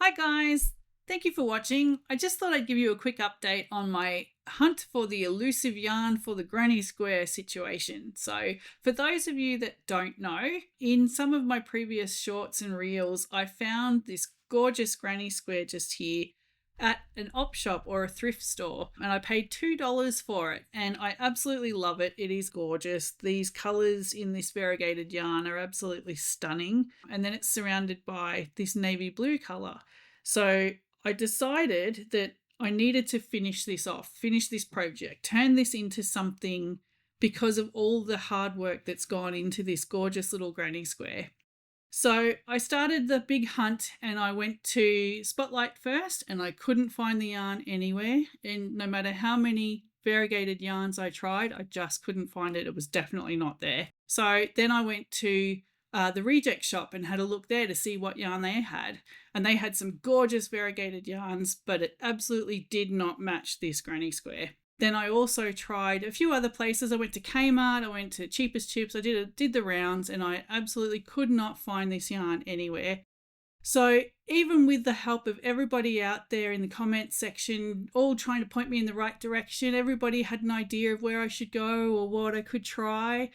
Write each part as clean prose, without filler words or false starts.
Hi guys, thank you for watching. I just thought I'd give you a quick update on my hunt for the elusive yarn for the granny square situation. So for those of you that don't know, in some of my previous shorts and reels, I found this gorgeous granny square just here at an op shop or a thrift store, and I paid $2 for it, and I absolutely love it. It is gorgeous. These colors in this variegated yarn are absolutely stunning, and then it's surrounded by this navy blue color. So I decided that I needed to finish this off, finish this project, turn this into something because of all the hard work that's gone into this gorgeous little granny square. So I started the big hunt and I went to Spotlight first, and I couldn't find the yarn anywhere. And no matter how many variegated yarns I tried, I just couldn't find it. It was definitely not there. So then I went to the reject shop and had a look there to see what yarn they had. And they had some gorgeous variegated yarns, but it absolutely did not match this granny square. Then I also tried a few other places. I went to Kmart, I went to Cheapest Chips, I did the rounds, and I absolutely could not find this yarn anywhere. So even with the help of everybody out there in the comments section, all trying to point me in the right direction, everybody had an idea of where I should go or what I could try.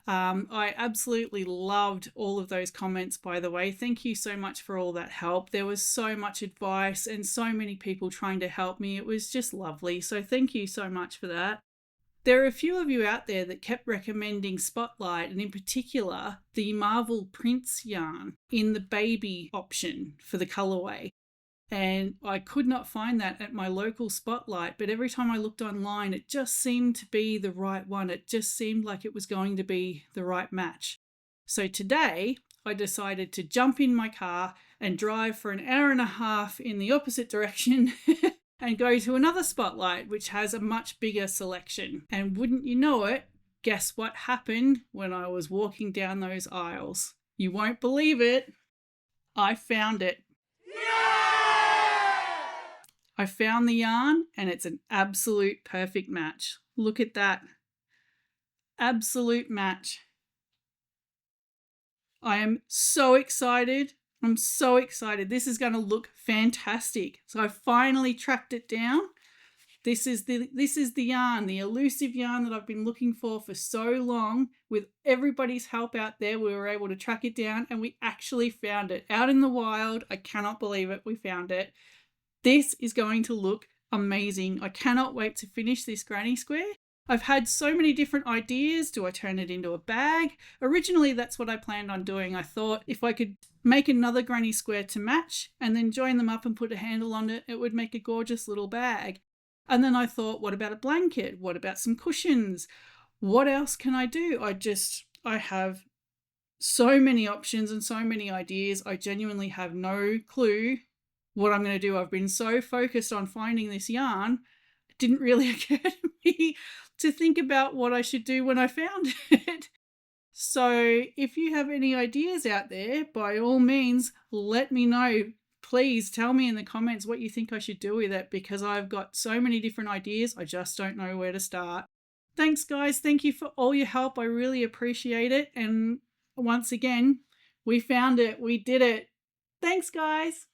I absolutely loved all of those comments, by the way. Thank you so much for all that help. There was so much advice and so many people trying to help me. It was just lovely. So thank you so much for that. There are a few of you out there that kept recommending Spotlight, and in particular the Marvel Prince yarn in the baby option for the colorway. And I could not find that at my local Spotlight, but every time I looked online, it just seemed to be the right one. It just seemed like it was going to be the right match. So today I decided to jump in my car and drive for an hour and a half in the opposite direction and go to another Spotlight, which has a much bigger selection. And wouldn't you know it, guess what happened when I was walking down those aisles? You won't believe it. I found it. I found the yarn, and it's an absolute perfect match. Look at that. Absolute match. I am so excited. I'm so excited. This is going to look fantastic. So I finally tracked it down. This is the yarn, the elusive yarn that I've been looking for so long. With everybody's help out there, we were able to track it down, and we actually found it out in the wild. I cannot believe it. We found it. This is going to look amazing. I cannot wait to finish this granny square. I've had so many different ideas. Do I turn it into a bag? Originally, that's what I planned on doing. I thought if I could make another granny square to match and then join them up and put a handle on it, it would make a gorgeous little bag. And then I thought, what about a blanket? What about some cushions? What else can I do? I have so many options and so many ideas. I genuinely have no clue what I'm going to do. I've been so focused on finding this yarn, it didn't really occur to me to think about what I should do when I found it. So if you have any ideas out there, by all means, let me know. Please tell me in the comments what you think I should do with it, because I've got so many different ideas. I just don't know where to start. Thanks, guys. Thank you for all your help. I really appreciate it. And once again, we found it. We did it. Thanks, guys.